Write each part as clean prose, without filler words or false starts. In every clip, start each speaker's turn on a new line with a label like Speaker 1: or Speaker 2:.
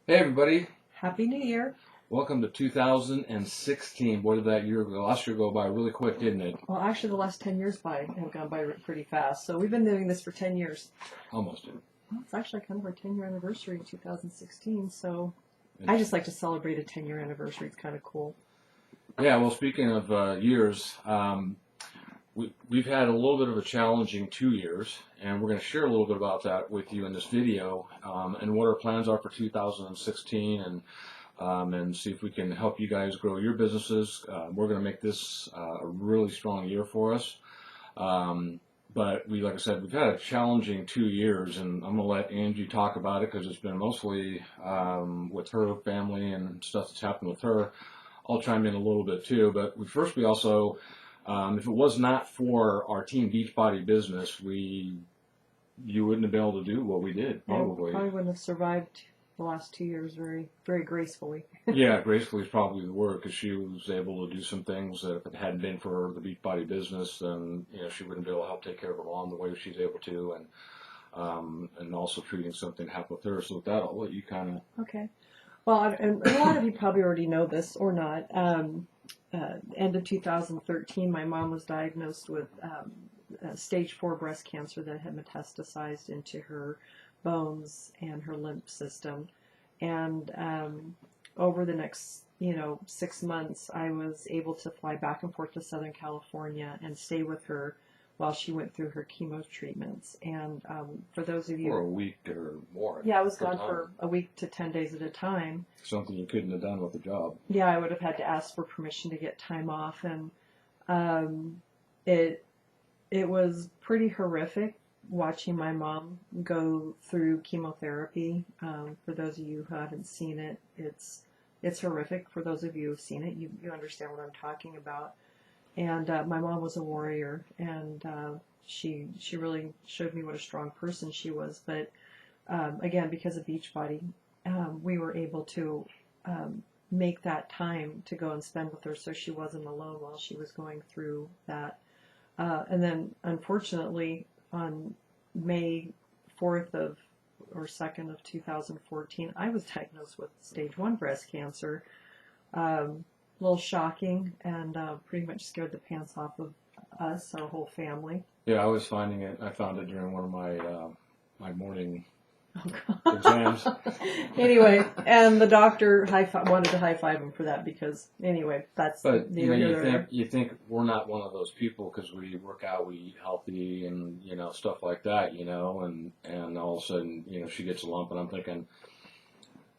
Speaker 1: Hey everybody,
Speaker 2: Happy New Year.
Speaker 1: welcome to 2016. Boy, did that year go, last year go by really quick, didn't it?
Speaker 2: Well, actually, the last 10 years have gone by pretty fast. So we've been doing this for 10 years.
Speaker 1: Almost did.
Speaker 2: Well, it's actually kind of our 10-year anniversary in 2016. So I just like to celebrate a 10-year anniversary. It's kind of cool.
Speaker 1: Yeah, well, speaking of years, we've had a little bit of a challenging 2 years, and we're going to share a little bit about that with you in this video, and what our plans are for 2016, and see if we can help you guys grow your businesses. We're going to make this a really strong year for us. But like I said, we've had a challenging 2 years, and I'm going to let Angie talk about it because it's been mostly with her family and stuff that's happened with her. I'll chime in a little bit too, but we also, if it was not for our Team Beachbody business, you wouldn't have been able to do what we did, probably.
Speaker 2: Probably wouldn't have survived the last 2 years very, very gracefully.
Speaker 1: Yeah, gracefully is probably the word, because she was able to do some things that if it hadn't been for the Beachbody business, then she wouldn't be able to help take care of her mom the way she's able to, and also treating something happened with her. So with that, I'll let you kind of.
Speaker 2: Okay. Well, and a lot of you probably already know this or not. End of 2013, my mom was diagnosed with stage 4 breast cancer that had metastasized into her bones and her lymph system. And over the next 6 months, I was able to fly back and forth to Southern California and stay with her while she went through her chemo treatments. And for those of you...
Speaker 1: For a week or more.
Speaker 2: Yeah, I was gone for a week to 10 days at a time.
Speaker 1: Something you couldn't have done with the job.
Speaker 2: Yeah, I would have had to ask for permission to get time off. And it was pretty horrific watching my mom go through chemotherapy. For those of you who haven't seen it, it's horrific. For those of you who've seen it, you understand what I'm talking about. And my mom was a warrior, and she really showed me what a strong person she was. But again, because of Beachbody, we were able to make that time to go and spend with her, so she wasn't alone while she was going through that. And then, unfortunately, on May 4th or 2nd of 2014, I was diagnosed with stage 1 breast cancer. A little shocking, and pretty much scared the pants off of us, our whole family.
Speaker 1: Yeah, I found it during one of my morning
Speaker 2: Oh,
Speaker 1: exams.
Speaker 2: Anyway, and the doctor wanted to high-five him for that because, anyway, that's...
Speaker 1: But you think we're not one of those people because we work out, we eat healthy, and stuff like that, and all of a sudden she gets a lump, and I'm thinking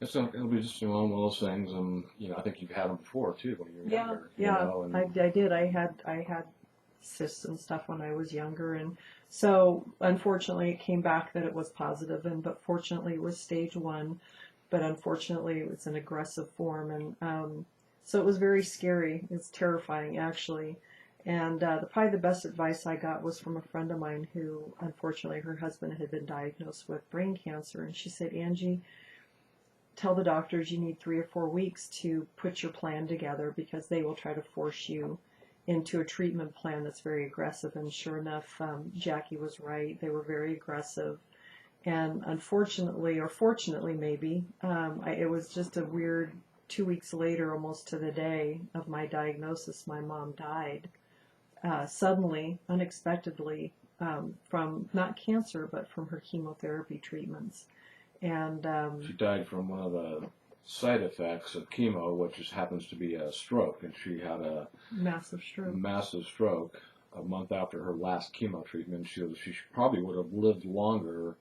Speaker 1: it'll be just one of those things, and I think you've had them before too when you were younger.
Speaker 2: Yeah, I did. I had cysts and stuff when I was younger, and so unfortunately it came back that it was positive, but fortunately it was stage 1, but unfortunately it's an aggressive form, and so it was very scary. It's terrifying, actually. And probably the best advice I got was from a friend of mine who, unfortunately, her husband had been diagnosed with brain cancer, and she said, Angie, tell the doctors you need 3 or 4 weeks to put your plan together because they will try to force you into a treatment plan that's very aggressive. And sure enough, Jackie was right. They were very aggressive. And unfortunately, or fortunately maybe, it was just a weird 2 weeks later, almost to the day of my diagnosis, my mom died suddenly, unexpectedly, from not cancer, but from her chemotherapy treatments. And
Speaker 1: she died from one of the side effects of chemo, which just happens to be a stroke, and she had a
Speaker 2: massive
Speaker 1: stroke a month after her last chemo treatment. She probably would have lived longer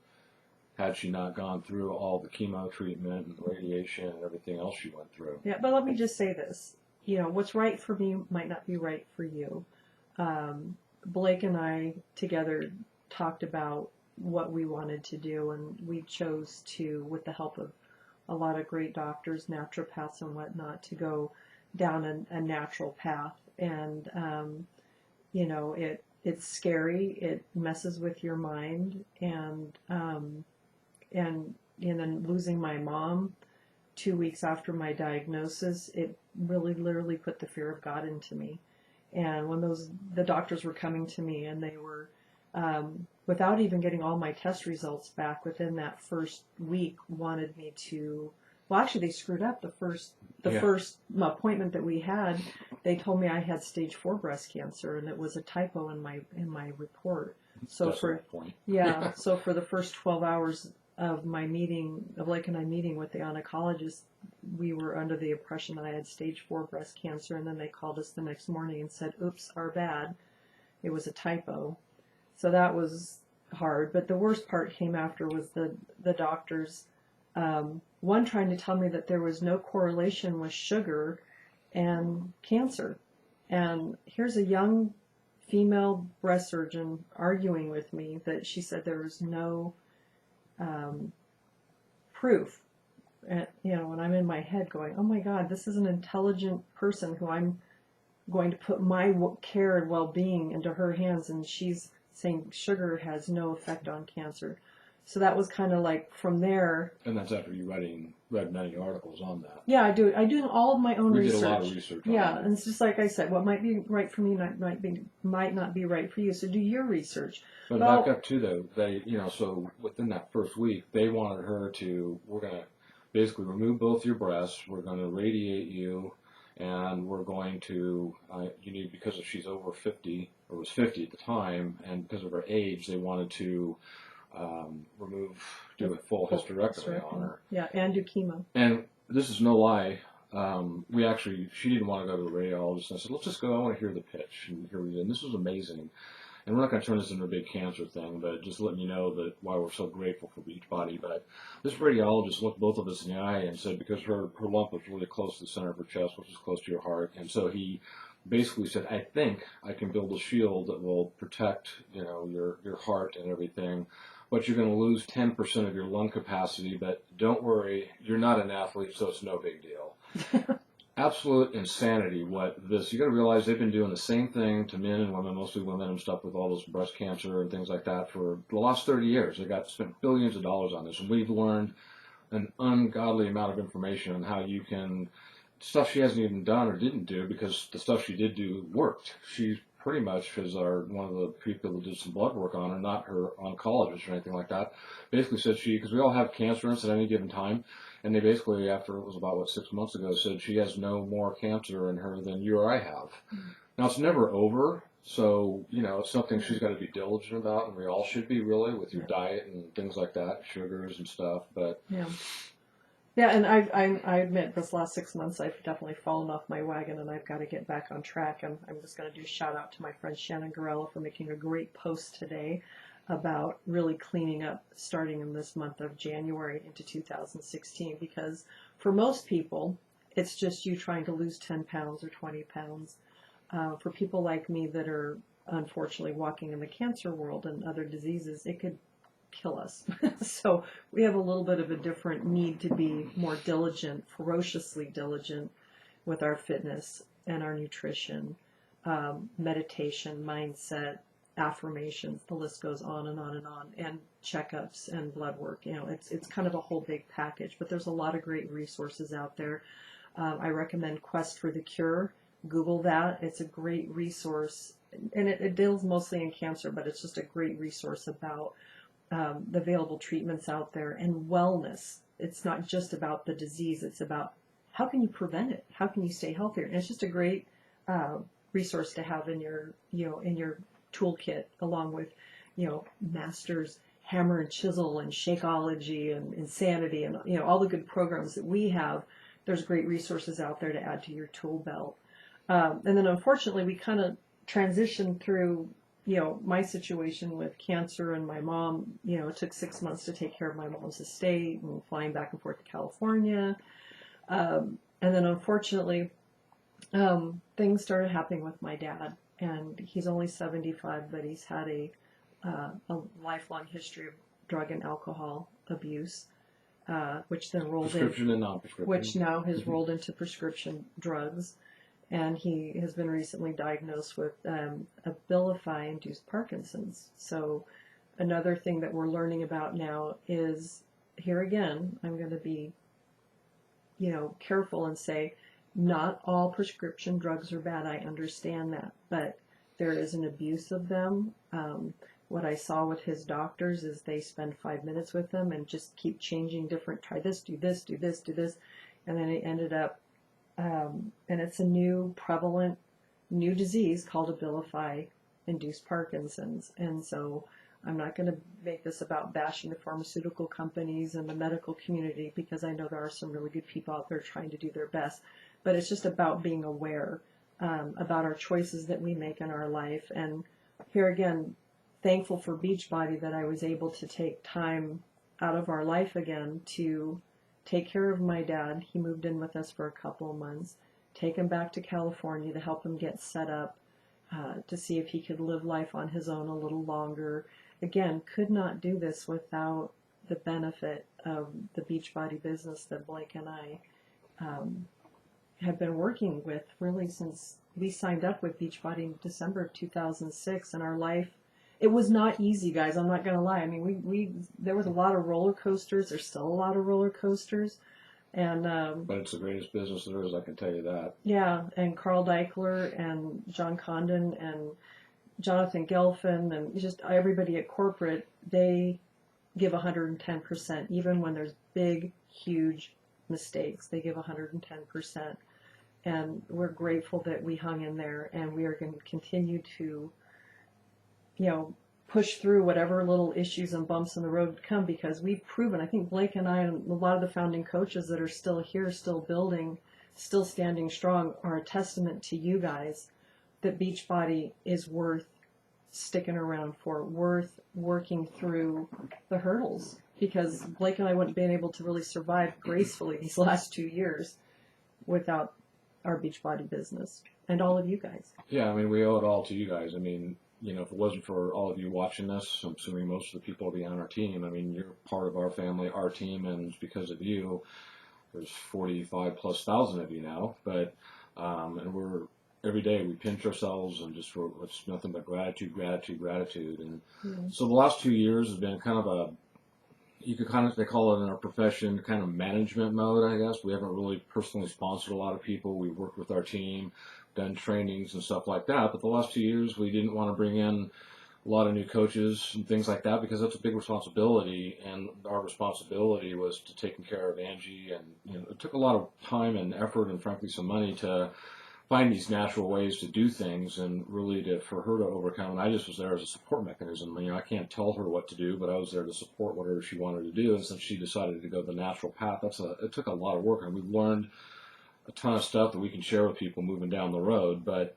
Speaker 1: had she not gone through all the chemo treatment and radiation and everything else she went through.
Speaker 2: Yeah, but let me just say this. What's right for me might not be right for you. Blake and I together talked about what we wanted to do, and we chose to, with the help of a lot of great doctors, naturopaths and whatnot, to go down a natural path. And it's scary, it messes with your mind, and then losing my mom 2 weeks after my diagnosis, it really literally put the fear of God into me. And when the doctors were coming to me, and they were without even getting all my test results back within that first week, wanted me to Well, actually, they screwed up the first
Speaker 1: Yeah.
Speaker 2: appointment that we had. They told me I had stage 4 breast cancer, and it was a typo in my report. So
Speaker 1: That's
Speaker 2: for
Speaker 1: the point.
Speaker 2: yeah, so for the first 12 hours of my meeting, of Blake and I meeting with the oncologist, we were under the impression that I had stage 4 breast cancer, and then they called us the next morning and said, "Oops, our bad. It was a typo." So that was hard. But the worst part came after was the doctors, one trying to tell me that there was no correlation with sugar and cancer. And here's a young female breast surgeon arguing with me that she said there was no proof. And, and I'm in my head going, oh my God, this is an intelligent person who I'm going to put my care and well-being into her hands, and she's saying sugar has no effect on cancer. So that was kind of like from there.
Speaker 1: And that's after you read many articles on that.
Speaker 2: Yeah, I do all of my own research.
Speaker 1: We did a lot of research on
Speaker 2: Yeah,
Speaker 1: that.
Speaker 2: and it's just like I said, what might be right for me might not be right for you. So do your research.
Speaker 1: But
Speaker 2: Well,
Speaker 1: back up too, though, they, so within that first week, they wanted her to, we're going to basically remove both your breasts, we're going to radiate you, and we're going to, you need, because she's over 50, or was 50 at the time, and because of her age, they wanted to do a full hysterectomy on her.
Speaker 2: Yeah, and do chemo.
Speaker 1: And this is no lie. She didn't want to go to the radiologist. And I said, let's just go. I want to hear the pitch. And here we did. And this was amazing. And we're not going to turn this into a big cancer thing, but just letting you know that why we're so grateful for Beachbody. But this radiologist looked both of us in the eye and said, because her lump was really close to the center of her chest, which is close to your heart. And so he basically said, I think I can build a shield that will protect, your heart and everything. But you're going to lose 10% of your lung capacity, but don't worry, you're not an athlete, so it's no big deal. Absolute insanity. You got to realize they've been doing the same thing to men and women, mostly women and stuff with all this breast cancer and things like that for the last 30 years. They spent billions of dollars on this, and we've learned an ungodly amount of information on how you can, stuff she hasn't even done or didn't do, because the stuff she did do worked. She pretty much is one of the people that did some blood work on her, not her oncologist or anything like that. Basically said because we all have cancer at any given time, and they basically, after it was about 6 months ago, said she has no more cancer in her than you or I have. Mm-hmm. Now it's never over, so it's something she's got to be diligent about, and we all should be, really, with your diet and things like that, sugars and stuff. But
Speaker 2: yeah, and I admit this last 6 months I've definitely fallen off my wagon, and I've got to get back on track. And I'm just going to do a shout out to my friend Shannon Garella for making a great post today about really cleaning up starting in this month of January into 2016, because for most people it's just you trying to lose 10 pounds or 20 pounds. For people like me that are unfortunately walking in the cancer world and other diseases, it could kill us. So we have a little bit of a different need to be more diligent, ferociously diligent with our fitness and our nutrition, meditation, mindset, affirmations, the list goes on and on and on, and checkups and blood work. It's kind of a whole big package, but there's a lot of great resources out there. I recommend Quest for the Cure. Google that. It's a great resource, and it deals mostly in cancer, but it's just a great resource about the available treatments out there and wellness. It's not just about the disease, it's about how can you prevent it, how can you stay healthier. And it's just a great resource to have in your toolkit, along with Masters Hammer and Chisel and Shakeology and Insanity and all the good programs that we have. There's great resources out there to add to your tool belt. And then unfortunately we kind of transitioned through my situation with cancer and my mom. It took 6 months to take care of my mom's estate and flying back and forth to California. And then unfortunately, things started happening with my dad, and he's only 75, but he's had a lifelong history of drug and alcohol abuse, which then rolled
Speaker 1: prescription and non-prescription,
Speaker 2: which now has rolled into prescription drugs. And he has been recently diagnosed with Abilify-induced Parkinson's. So another thing that we're learning about now is, here again, I'm going to be, careful and say, not all prescription drugs are bad. I understand that, but there is an abuse of them. what I saw with his doctors is they spend 5 minutes with him and just keep changing different, try this, do this, do this, do this. And then it ended up, and it's a new prevalent new disease called Abilify-induced Parkinson's. And so I'm not going to make this about bashing the pharmaceutical companies and the medical community, because I know there are some really good people out there trying to do their best. But it's just about being aware about our choices that we make in our life. And here again, thankful for Beachbody that I was able to take time out of our life again to take care of my dad. He moved in with us for a couple of months, take him back to California to help him get set up, to see if he could live life on his own a little longer. Again, could not do this without the benefit of the Beachbody business that Blake and I have been working with really since we signed up with Beachbody in December of 2006. And our life, it was not easy, guys. I'm not going to lie. I mean, there was a lot of roller coasters. There's still a lot of roller coasters. And
Speaker 1: but it's the greatest business there is, I can tell you that.
Speaker 2: Yeah, and Carl Deichler and John Condon and Jonathan Gelfin and just everybody at corporate, they give 110%, even when there's big, huge mistakes. They give 110%. And we're grateful that we hung in there, and we are going to continue to, push through whatever little issues and bumps in the road come, because we've proven, I think Blake and I and a lot of the founding coaches that are still here, still building, still standing strong, are a testament to you guys that Beachbody is worth sticking around for, worth working through the hurdles, because Blake and I wouldn't been able to really survive gracefully these last 2 years without our Beachbody business and all of you guys.
Speaker 1: Yeah, I mean, we owe it all to you guys. I mean, if it wasn't for all of you watching this, I'm assuming most of the people will be on our team. I mean, you're part of our family, our team, and it's because of you. There's 45,000+ of you now, but and we're every day we pinch ourselves and just it's nothing but gratitude. And so the last 2 years has been kind of they call it in our profession kind of management mode, I guess. We haven't really personally sponsored a lot of people. We've worked with our team, done trainings and stuff like that. But the last 2 years, we didn't want to bring in a lot of new coaches and things like that, because that's a big responsibility. And our responsibility was to taking care of Angie. And it took a lot of time and effort and frankly some money to find these natural ways to do things and really for her to overcome. And I just was there as a support mechanism. I can't tell her what to do, but I was there to support whatever she wanted to do. And since she decided to go the natural path, it took a lot of work, and we've learned a ton of stuff that we can share with people moving down the road. But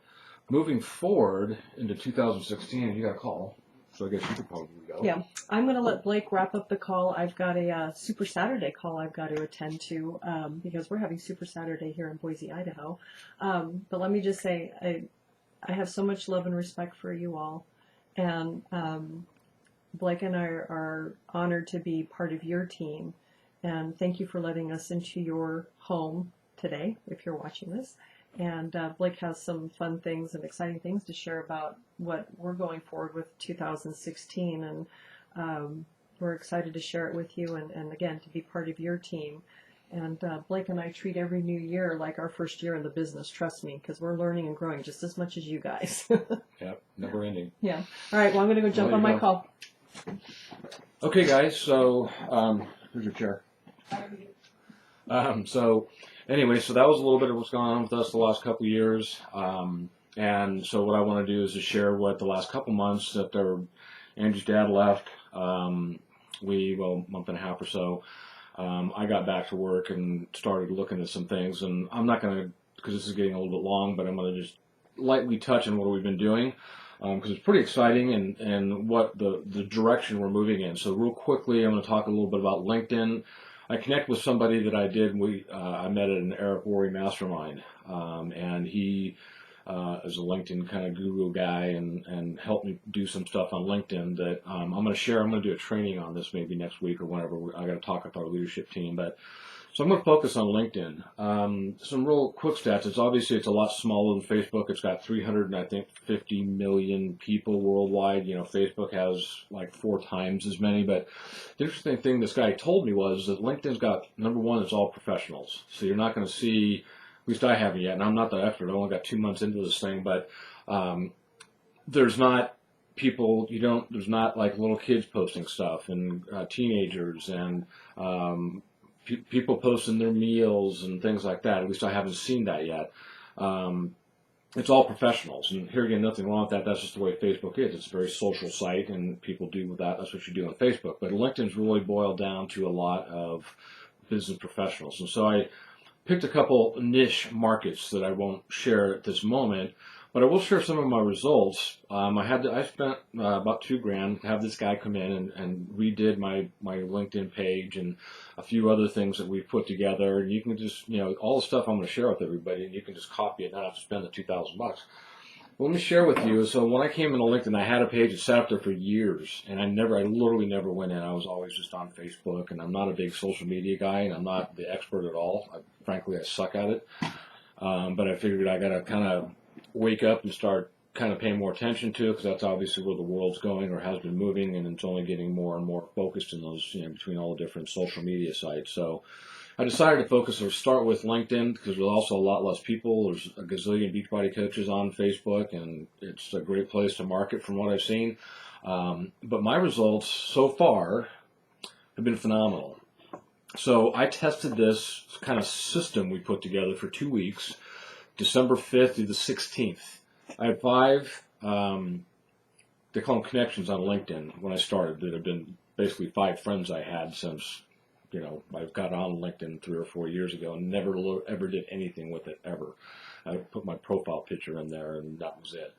Speaker 1: moving forward into 2016, you got a call, so I guess you could probably go.
Speaker 2: Yeah, I'm going to let Blake wrap up the call. I've got a Super Saturday call I've got to attend to, because we're having Super Saturday here in Boise, Idaho. But let me just say, I have so much love and respect for you all. And Blake and I are honored to be part of your team. And thank you for letting us into your home today, if you're watching this. And Blake has some fun things and exciting things to share about what we're going forward with 2016. And we're excited to share it with you and again, to be part of your team. And Blake and I treat every new year like our first year in the business, trust me, because we're learning and growing just as much as you guys.
Speaker 1: Yep, never ending.
Speaker 2: Yeah. All right, well, I'm going to go jump on my call.
Speaker 1: Okay, guys, so here's your chair. So anyway, so that was a little bit of what's gone on with us the last couple of years. And so what I want to do is to share what the last couple months that Angie's dad left, a month and a half or so, I got back to work and started looking at some things. And I'm not going to, because this is getting a little bit long, but I'm going to just lightly touch on what we've been doing, because it's pretty exciting and what the direction we're moving in. So real quickly, I'm going to talk a little bit about LinkedIn. I connected with somebody that I met at an Eric Worre mastermind, and he is a LinkedIn kind of guru guy and helped me do some stuff on LinkedIn that I'm going to share. I'm going to do a training on this maybe next week or whenever. I got to talk with our leadership team, so I'm going to focus on LinkedIn. Some real quick stats. It's a lot smaller than Facebook. It's got 350 million people worldwide. Facebook has like 4 times as many. But the interesting thing this guy told me was that LinkedIn's got, number one, it's all professionals. So you're not going to see, at least I haven't yet, and I'm not the expert. I only got 2 months into this thing, but there's not people, there's not like little kids posting stuff and teenagers and people posting their meals and things like that. At least I haven't seen that yet. It's all professionals, and here again, nothing wrong with that. That's just the way Facebook is. It's a very social site, and people do with that. That's what you do on Facebook. But LinkedIn's really boiled down to a lot of business professionals, and so I picked a couple niche markets that I won't share at this moment, but I will share some of my results. I spent about $2,000 to have this guy come in and redid my LinkedIn page and a few other things that we've put together. And you can just, all the stuff I'm going to share with everybody, and you can just copy it, not have to spend the $2,000. Let me share with you. So when I came into LinkedIn, I had a page that sat up there for years, and I literally never went in. I was always just on Facebook, and I'm not a big social media guy, and I'm not the expert at all. Frankly, I suck at it. But I figured I got to kind of wake up and start kind of paying more attention to it, because that's obviously where the world's going or has been moving, and it's only getting more and more focused in those, between all the different social media sites. So I decided to focus or start with LinkedIn because there's also a lot less people. There's a gazillion Beachbody coaches on Facebook, and it's a great place to market from what I've seen. But my results so far have been phenomenal. So I tested this kind of system we put together for 2 weeks, December 5th through the 16th. I had 5, they call them connections on LinkedIn when I started. That have been basically 5 friends I had since, I've got on LinkedIn 3 or 4 years ago and never ever did anything with it ever. I put my profile picture in there and that was it.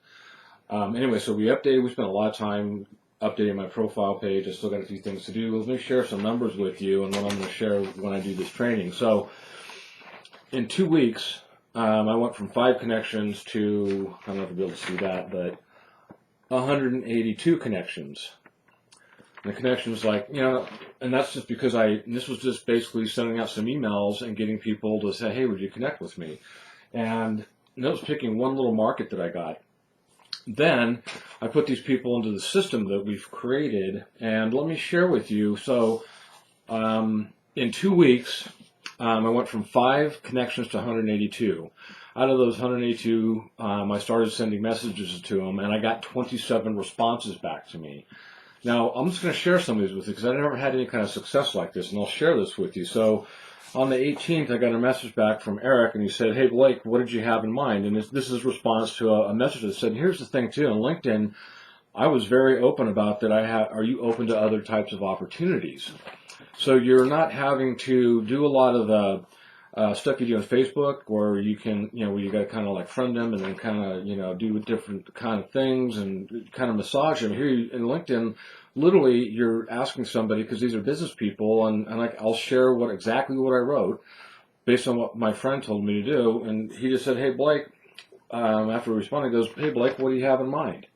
Speaker 1: Anyway, so we spent a lot of time updating my profile page. I still got a few things to do. Let me share some numbers with you and what I'm going to share when I do this training. So in 2 weeks, I went from 5 connections to, I don't know if you'll be able to see that, but 182 connections. And the connections, and that's just because this was just basically sending out some emails and getting people to say, hey, would you connect with me? And that was picking one little market that I got. Then I put these people into the system that we've created, and let me share with you. So in 2 weeks, I went from 5 connections to 182. Out of those 182, I started sending messages to them, and I got 27 responses back to me. Now, I'm just going to share some of these with you because I never had any kind of success like this, and I'll share this with you. So on the 18th, I got a message back from Eric, and he said, hey, Blake, what did you have in mind? And this is a response to a message that said, here's the thing, too. On LinkedIn, I was very open about that. Are you open to other types of opportunities? So you're not having to do a lot of the stuff you do on Facebook, where you can, where you got to kind of like friend them and then kind of, do different kind of things and kind of massage them. Here in LinkedIn, literally you're asking somebody, because these are business people, and I'll share exactly what I wrote based on what my friend told me to do. And he just said, hey, Blake, after responding, he goes, hey, Blake, what do you have in mind?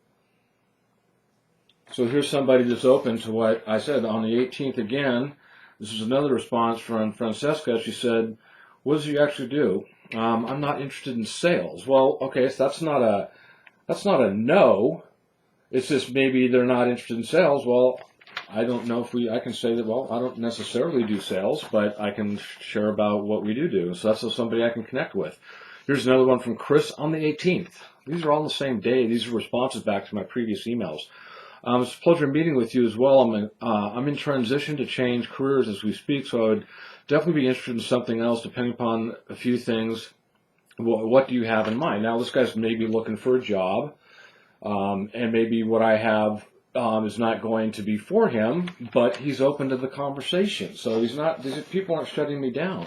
Speaker 1: So here's somebody that's open to what I said. On the 18th again, this is another response from Francesca. She said, what does you actually do? I'm not interested in sales. Well, okay, so that's not a no. It's just maybe they're not interested in sales. Well, I don't know if I can say that, well, I don't necessarily do sales, but I can share about what we do. So that's somebody I can connect with. Here's another one from Chris on the 18th. These are all on the same day. These are responses back to my previous emails. It's a pleasure meeting with you as well. I'm in transition to change careers as we speak, so I would definitely be interested in something else depending upon a few things. What do you have in mind? Now, this guy's maybe looking for a job, and maybe what I have is not going to be for him, but he's open to the conversation. So these people aren't shutting me down.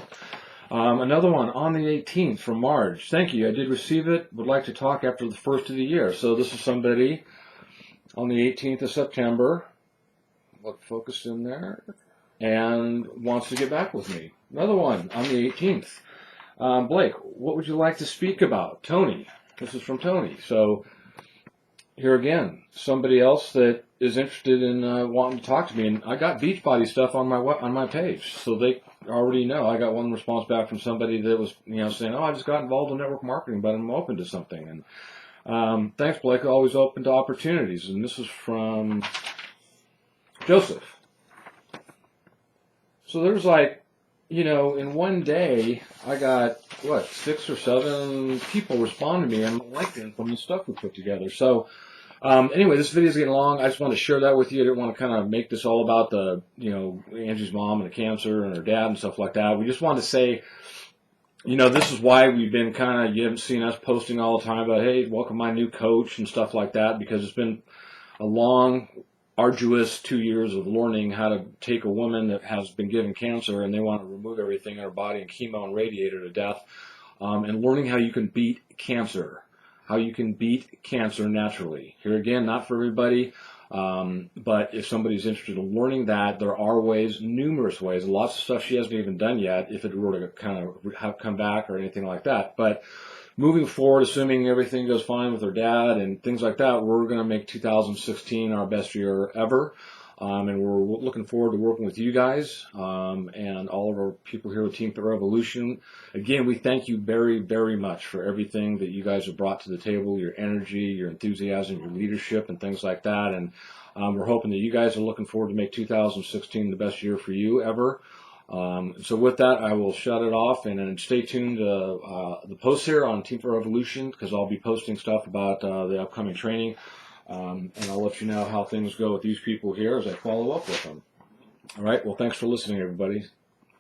Speaker 1: Another one on the 18th from Marge. Thank you. I did receive it. Would like to talk after the first of the year. So this is somebody on the 18th of September. Look focused in there. And wants to get back with me. Another one on the 18th. Blake, what would you like to speak about? Tony. This is from Tony. So here again, somebody else that is interested in wanting to talk to me. And I got Beachbody stuff on my page, so they already know. I got one response back from somebody that was saying, oh, I just got involved in network marketing, but I'm open to something. And thanks, Blake. Always open to opportunities. And this is from Joseph. So there's in one day, I got, 6 or 7 people respond to me on LinkedIn from the stuff we put together. So Anyway, this video is getting long. I just wanted to share that with you. I didn't want to kind of make this all about the, Angie's mom and the cancer and her dad and stuff like that. We just wanted to say, this is why we've been you haven't seen us posting all the time about, hey, welcome my new coach and stuff like that, because it's been a long, arduous 2 years of learning how to take a woman that has been given cancer and they want to remove everything in her body and chemo and radiate her to death, and learning how you can beat cancer. How you can beat cancer naturally. Here again, not for everybody, but if somebody's interested in learning that, there are ways, numerous ways, lots of stuff she hasn't even done yet, if it were to kind of have come back or anything like that. But moving forward, assuming everything goes fine with her dad and things like that, we're going to make 2016 our best year ever. And we're looking forward to working with you guys and all of our people here with Team Revolution. Again, we thank you very, very much for everything that you guys have brought to the table, your energy, your enthusiasm, your leadership, and things like that. And we're hoping that you guys are looking forward to make 2016 the best year for you ever. So with that, I will shut it off, and then stay tuned to the posts here on Team Revolution, because I'll be posting stuff about the upcoming training. And I'll let you know how things go with these people here as I follow up with them. All right. Well, thanks for listening, everybody.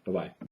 Speaker 1: Bye-bye.